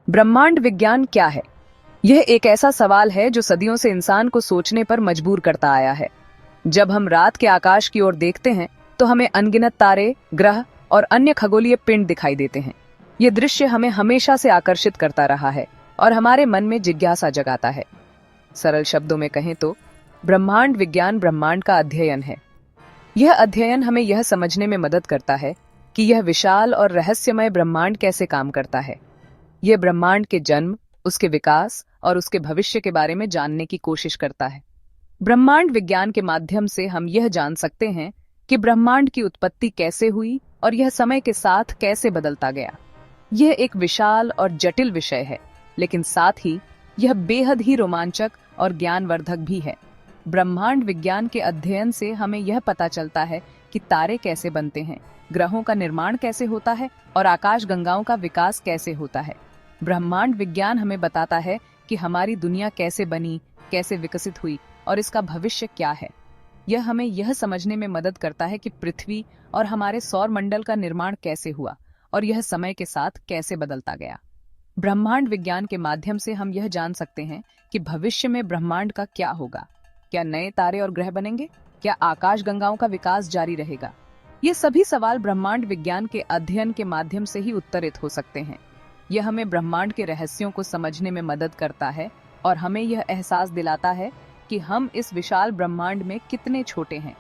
ब्रह्मांड विज्ञान क्या है? यह एक ऐसा सवाल है जो सदियों से इंसान को सोचने पर मजबूर करता आया है। जब हम रात के आकाश की ओर देखते हैं तो हमें अनगिनत तारे, ग्रह और अन्य खगोलीय पिंड दिखाई देते हैं। ये दृश्य हमें हमेशा से आकर्षित करता रहा है और हमारे मन में जिज्ञासा जगाता है। सरल शब्दों में कहें तो ब्रह्मांड विज्ञान ब्रह्मांड का अध्ययन है। यह अध्ययन हमें यह समझने में मदद करता है कि यह विशाल और रहस्यमय ब्रह्मांड कैसे काम करता है। यह ब्रह्मांड के जन्म, उसके विकास और उसके भविष्य के बारे में जानने की कोशिश करता है। ब्रह्मांड विज्ञान के माध्यम से हम यह जान सकते हैं कि ब्रह्मांड की उत्पत्ति कैसे हुई और यह समय के साथ कैसे बदलता गया। यह एक विशाल और जटिल विषय है, लेकिन साथ ही यह बेहद ही रोमांचक और ज्ञानवर्धक भी है। ब्रह्मांड विज्ञान के अध्ययन से हमें यह पता चलता है कि तारे कैसे बनते हैं, ग्रहों का निर्माण कैसे होता है और आकाशगंगाओं का विकास कैसे होता है। ब्रह्मांड विज्ञान हमें बताता है कि हमारी दुनिया कैसे बनी, कैसे विकसित हुई और इसका भविष्य क्या है। यह हमें यह समझने में मदद करता है कि पृथ्वी और हमारे सौर मंडल का निर्माण कैसे हुआ और यह समय के साथ कैसे बदलता गया। ब्रह्मांड विज्ञान के माध्यम से हम यह जान सकते हैं कि भविष्य में ब्रह्मांड का क्या होगा। क्या नए तारे और ग्रह बनेंगे? क्या आकाशगंगाओं का विकास जारी रहेगा? ये सभी सवाल ब्रह्मांड विज्ञान के अध्ययन के माध्यम से ही उत्तरित हो सकते हैं। यह हमें ब्रह्मांड के रहस्यों को समझने में मदद करता है और हमें यह एहसास दिलाता है कि हम इस विशाल ब्रह्मांड में कितने छोटे हैं।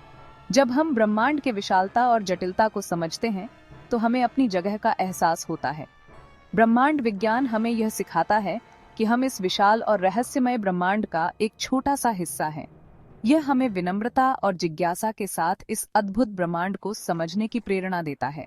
जब हम ब्रह्मांड के विशालता और जटिलता को समझते हैं तो हमें अपनी जगह का एहसास होता है। ब्रह्मांड विज्ञान हमें यह सिखाता है कि हम इस विशाल और रहस्यमय ब्रह्मांड का एक छोटा सा हिस्सा हैं। यह हमें विनम्रता और जिज्ञासा के साथ इस अद्भुत ब्रह्मांड को समझने की प्रेरणा देता है।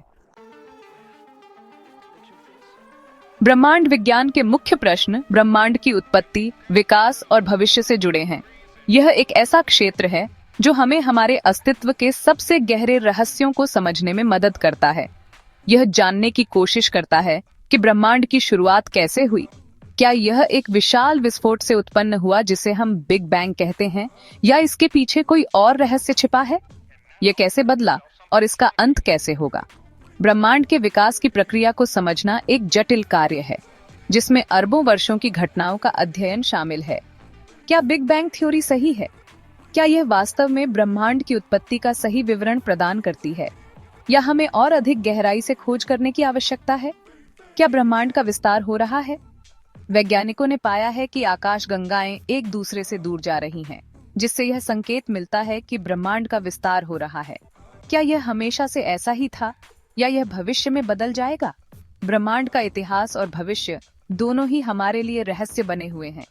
ब्रह्मांड विज्ञान के मुख्य प्रश्न ब्रह्मांड की उत्पत्ति, विकास और भविष्य से जुड़े हैं। यह एक ऐसा क्षेत्र है जो हमें हमारे अस्तित्व के सबसे गहरे रहस्यों को समझने में मदद करता है। यह जानने की कोशिश करता है कि ब्रह्मांड की शुरुआत कैसे हुई। क्या यह एक विशाल विस्फोट से उत्पन्न हुआ जिसे हम बिग बैंग कहते हैं, या इसके पीछे कोई और रहस्य छिपा है? यह कैसे बदला और इसका अंत कैसे होगा? ब्रह्मांड के विकास की प्रक्रिया को समझना एक जटिल कार्य है, जिसमें अरबों वर्षों की घटनाओं का अध्ययन शामिल है। क्या बिग बैंग थ्योरी सही है? क्या यह वास्तव में ब्रह्मांड की उत्पत्ति का सही विवरण प्रदान करती है, या हमें और अधिक गहराई से खोज करने की आवश्यकता है? क्या ब्रह्मांड का विस्तार हो रहा है? वैज्ञानिकों ने पाया है कि आकाशगंगाएं एक दूसरे से दूर जा रही हैं, जिससे यह संकेत मिलता है कि ब्रह्मांड का विस्तार हो रहा है। क्या यह हमेशा से ऐसा ही था, या यह भविष्य में बदल जाएगा? ब्रह्मांड का इतिहास और भविष्य दोनों ही हमारे लिए रहस्य बने हुए हैं।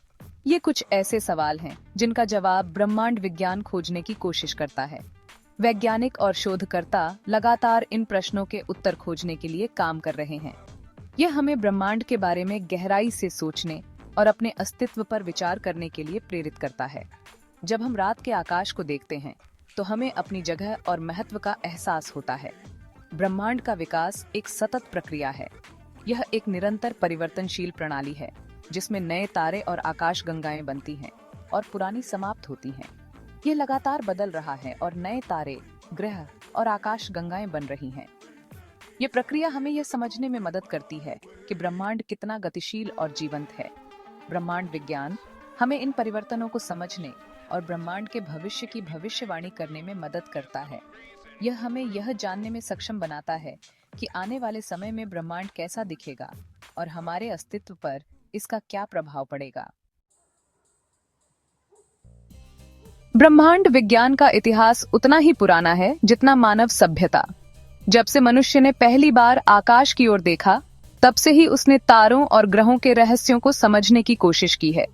ये कुछ ऐसे सवाल हैं जिनका जवाब ब्रह्मांड विज्ञान खोजने की कोशिश करता है। वैज्ञानिक और शोधकर्ता लगातार इन प्रश्नों के उत्तर खोजने के लिए काम कर रहे हैं। यह हमें ब्रह्मांड के बारे में गहराई से सोचने और अपने अस्तित्व पर विचार करने के लिए प्रेरित करता है। जब हम रात के आकाश को देखते हैं तो हमें अपनी जगह और महत्व का एहसास होता है। ब्रह्मांड का विकास एक सतत प्रक्रिया है। यह एक निरंतर परिवर्तनशील प्रणाली है, जिसमें नए तारे और आकाशगंगाएं बनती हैं और पुरानी समाप्त होती हैं। यह लगातार बदल रहा है और नए तारे, ग्रह और आकाशगंगाएं बन रही हैं। यह प्रक्रिया हमें यह समझने में मदद करती है कि ब्रह्मांड कितना गतिशील और जीवंत है। ब्रह्मांड विज्ञान हमें इन परिवर्तनों को समझने और ब्रह्मांड के भविष्य की भविष्यवाणी करने में मदद करता है। यह हमें यह जानने में सक्षम बनाता है कि आने वाले समय में ब्रह्मांड कैसा दिखेगा और हमारे अस्तित्व पर इसका क्या प्रभाव पड़ेगा। ब्रह्मांड विज्ञान का इतिहास उतना ही पुराना है जितना मानव सभ्यता। जब से मनुष्य ने पहली बार आकाश की ओर देखा, तब से ही उसने तारों और ग्रहों के रहस्यों को समझने की कोशिश की है।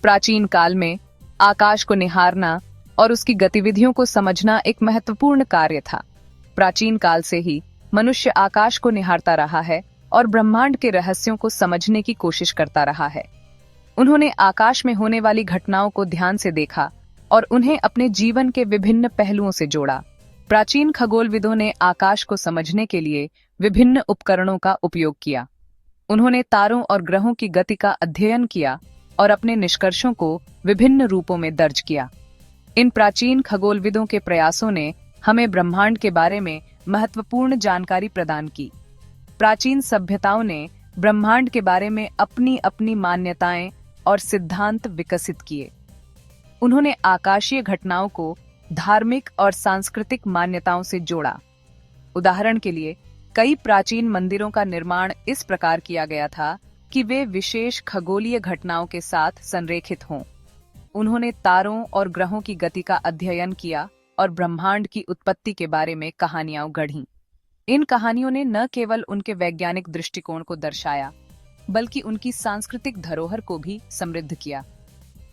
प्राचीन काल में आकाश को निहारना और उसकी गतिविधियों को समझना एक महत्वपूर्ण कार्य था। प्राचीन काल से ही मनुष्य आकाश को निहारता रहा है और ब्रह्मांड के रहस्यों को समझने की कोशिश करता रहा है। उन्होंने आकाश में होने वाली घटनाओं को ध्यान से देखा और उन्हें अपने जीवन के विभिन्न पहलुओं से जोड़ा। प्राचीन खगोलविदों ने आकाश को समझने के लिए विभिन्न उपकरणों का उपयोग किया। उन्होंने तारों और ग्रहों की गति का अध्ययन किया और अपने निष्कर्षों को विभिन्न रूपों में दर्ज किया। इन प्राचीन खगोलविदों के प्रयासों ने हमें ब्रह्मांड के बारे में महत्वपूर्ण जानकारी प्रदान की। प्राचीन सभ्यताओं ने ब्रह्मांड के बारे में अपनी अपनी मान्यताएं और सिद्धांत विकसित किए। उन्होंने आकाशीय घटनाओं को धार्मिक और सांस्कृतिक मान्यताओं से जोड़ा। उदाहरण के लिए, कई प्राचीन मंदिरों का निर्माण इस प्रकार किया गया था कि वे विशेष खगोलीय घटनाओं के साथ संरेखित हों। उन्होंने तारों और ग्रहों की गति का अध्ययन किया और ब्रह्मांड की उत्पत्ति के बारे में कहानियां गढ़ीं। इन कहानियों ने न केवल उनके वैज्ञानिक दृष्टिकोण को दर्शाया, बल्कि उनकी सांस्कृतिक धरोहर को भी समृद्ध किया।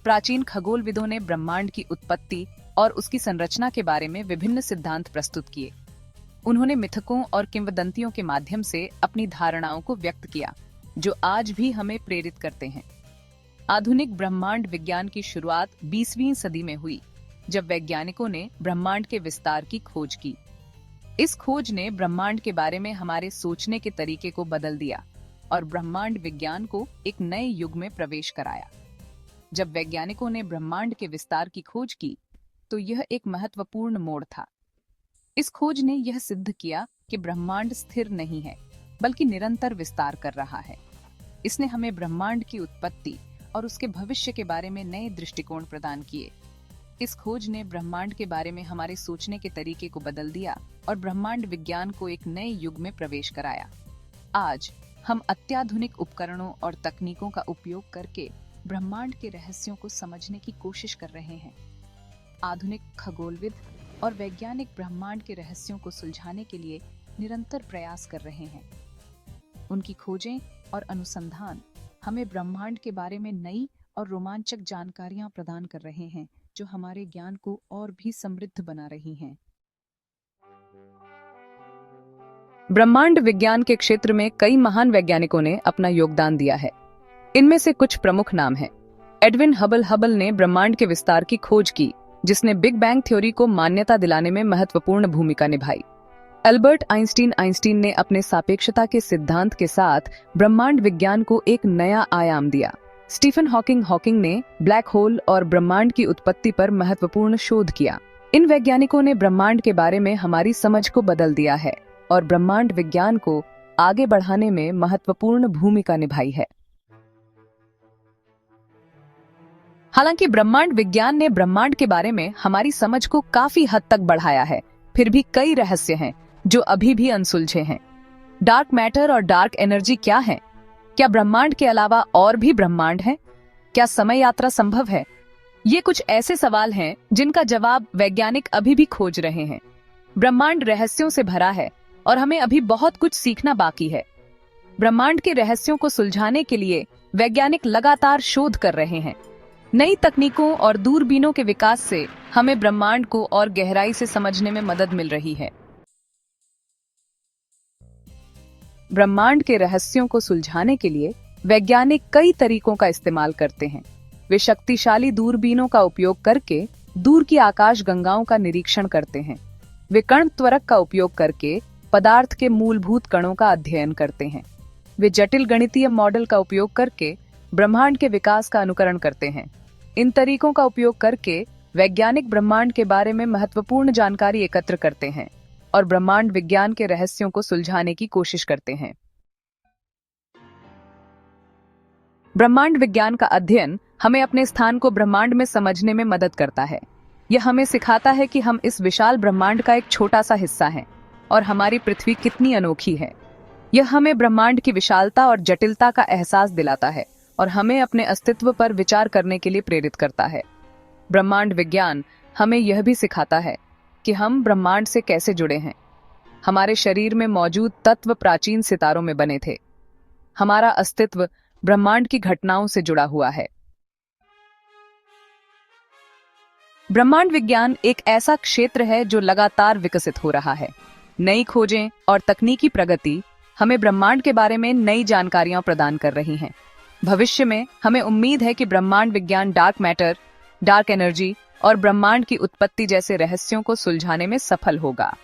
प्राचीन खगोलविदों ने ब्रह्मांड की उत्पत्ति और उसकी संरचना के बारे में विभिन्न सिद्धांत प्रस्तुत किए। उन्होंने मिथकों और किंवदंतियों के माध्यम से अपनी धारणाओं को व्यक्त किया, जो आज भी हमें प्रेरित करते हैं। आधुनिक ब्रह्मांड विज्ञान की शुरुआत 20वीं सदी में हुई, जब वैज्ञानिकों ने ब्रह्मांड के विस्तार की खोज की। इस खोज ने ब्रह्मांड के बारे में हमारे सोचने के तरीके को बदल दिया और ब्रह्मांड विज्ञान को एक नए युग में प्रवेश कराया। जब वैज्ञानिकों ने ब्रह्मांड के विस्तार की खोज की, तो यह एक महत्वपूर्ण मोड़ था। इस खोज ने यह सिद्ध किया कि ब्रह्मांड स्थिर नहीं है, बल्कि निरंतर विस्तार कर रहा है। इसने हमें ब्रह्मांड की उत्पत्ति और उसके भविष्य के बारे में नए दृष्टिकोण प्रदान किए। इस खोज ने ब्रह्मांड के बारे में हमारे सोचने के तरीके को बदल दिया और ब्रह्मांड विज्ञान को एक नए युग में प्रवेश कराया। आज हम अत्याधुनिक उपकरणों और तकनीकों का उपयोग करके ब्रह्मांड के रहस्यों को समझने की कोशिश कर रहे हैं। आधुनिक खगोलविद और वैज्ञानिक ब्रह्मांड के रहस्यों को सुलझाने के लिए निरंतर प्रयास कर रहे हैं। उनकी खोजें और अनुसंधान हमें ब्रह्मांड के बारे में नई और रोमांचक जानकारियां प्रदान कर रहे हैं, जो हमारे ज्ञान को और भी समृद्ध बना रही हैं। ब्रह्मांड विज्ञान के क्षेत्र में कई महान वैज्ञानिकों ने अपना योगदान दिया है। इनमें से कुछ प्रमुख नाम हैं। एडविन हबल ने ब्रह्मांड के विस्तार की खोज की, जिसने बिग बैंग थ्योरी को मान्यता दिलाने में महत्वपूर्ण भूमिका निभाई। अल्बर्ट आइंस्टीन ने अपने सापेक्षता के सिद्धांत के साथ ब्रह्मांड विज्ञान को एक नया आयाम दिया। स्टीफन हॉकिंग ने ब्लैक होल और ब्रह्मांड की उत्पत्ति पर महत्वपूर्ण शोध किया। इन वैज्ञानिकों ने ब्रह्मांड के बारे में हमारी समझ को बदल दिया है और ब्रह्मांड विज्ञान को आगे बढ़ाने में महत्वपूर्ण भूमिका निभाई है। हालांकि ब्रह्मांड विज्ञान ने ब्रह्मांड के बारे में हमारी समझ को काफी हद तक बढ़ाया है, फिर भी कई रहस्य हैं जो अभी भी अनसुलझे हैं। डार्क मैटर और डार्क एनर्जी क्या है? क्या ब्रह्मांड के अलावा और भी ब्रह्मांड हैं? क्या समय यात्रा संभव है? ये कुछ ऐसे सवाल हैं जिनका जवाब वैज्ञानिक अभी भी खोज रहे हैं। ब्रह्मांड रहस्यों से भरा है और हमें अभी बहुत कुछ सीखना बाकी है। ब्रह्मांड के रहस्यों को सुलझाने के लिए वैज्ञानिक लगातार शोध कर रहे हैं। नई तकनीकों और दूरबीनों के विकास से हमें ब्रह्मांड को और गहराई से समझने में मदद मिल रही है। ब्रह्मांड के रहस्यों को सुलझाने के लिए वैज्ञानिक कई तरीकों का इस्तेमाल करते हैं। वे शक्तिशाली दूरबीनों का उपयोग करके दूर की आकाश गंगाओं का निरीक्षण करते हैं। वे कण त्वरक का उपयोग करके पदार्थ के मूलभूत कणों का अध्ययन करते हैं। वे जटिल गणितीय मॉडल का उपयोग करके ब्रह्मांड के विकास का अनुकरण करते हैं। इन तरीकों का उपयोग करके वैज्ञानिक ब्रह्मांड के बारे में महत्वपूर्ण जानकारी एकत्र करते हैं और ब्रह्मांड विज्ञान के रहस्यों को सुलझाने की कोशिश करते हैं। ब्रह्मांड विज्ञान का अध्ययन हमें अपने स्थान को ब्रह्मांड में समझने में मदद करता है। यह हमें सिखाता है कि हम इस विशाल ब्रह्मांड का एक छोटा सा हिस्सा हैं और हमारी पृथ्वी कितनी अनोखी है। यह हमें ब्रह्मांड की विशालता और जटिलता का एहसास दिलाता है और हमें अपने अस्तित्व पर विचार करने के लिए प्रेरित करता है। ब्रह्मांड विज्ञान हमें यह भी सिखाता है कि हम ब्रह्मांड से कैसे जुड़े हैं। हमारे शरीर में मौजूद तत्व प्राचीन सितारों में बने थे। हमारा अस्तित्व ब्रह्मांड की घटनाओं से जुड़ा हुआ है। ब्रह्मांड विज्ञान एक ऐसा क्षेत्र है जो लगातार विकसित हो रहा है। नई खोजें और तकनीकी प्रगति हमें ब्रह्मांड के बारे में नई जानकारियां प्रदान कर रही हैं। भविष्य में हमें उम्मीद है कि ब्रह्मांड विज्ञान डार्क मैटर, डार्क एनर्जी और ब्रह्मांड की उत्पत्ति जैसे रहस्यों को सुलझाने में सफल होगा।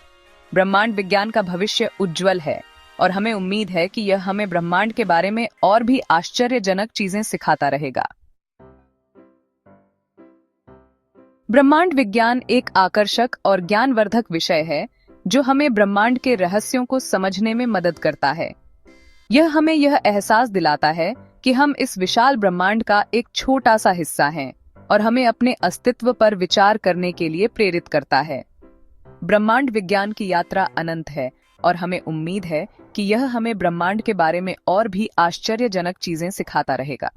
ब्रह्मांड विज्ञान का भविष्य उज्जवल है और हमें उम्मीद है कि यह हमें ब्रह्मांड के बारे में और भी आश्चर्यजनक चीजें सिखाता रहेगा। ब्रह्मांड विज्ञान एक आकर्षक और ज्ञानवर्धक विषय है जो हमें ब्रह्मांड के रहस्यों को समझने में मदद करता है। यह हमें यह एहसास दिलाता है कि हम इस विशाल ब्रह्मांड का एक छोटा सा हिस्सा हैं और हमें अपने अस्तित्व पर विचार करने के लिए प्रेरित करता है। ब्रह्मांड विज्ञान की यात्रा अनंत है और हमें उम्मीद है कि यह हमें ब्रह्मांड के बारे में और भी आश्चर्यजनक चीजें सिखाता रहेगा।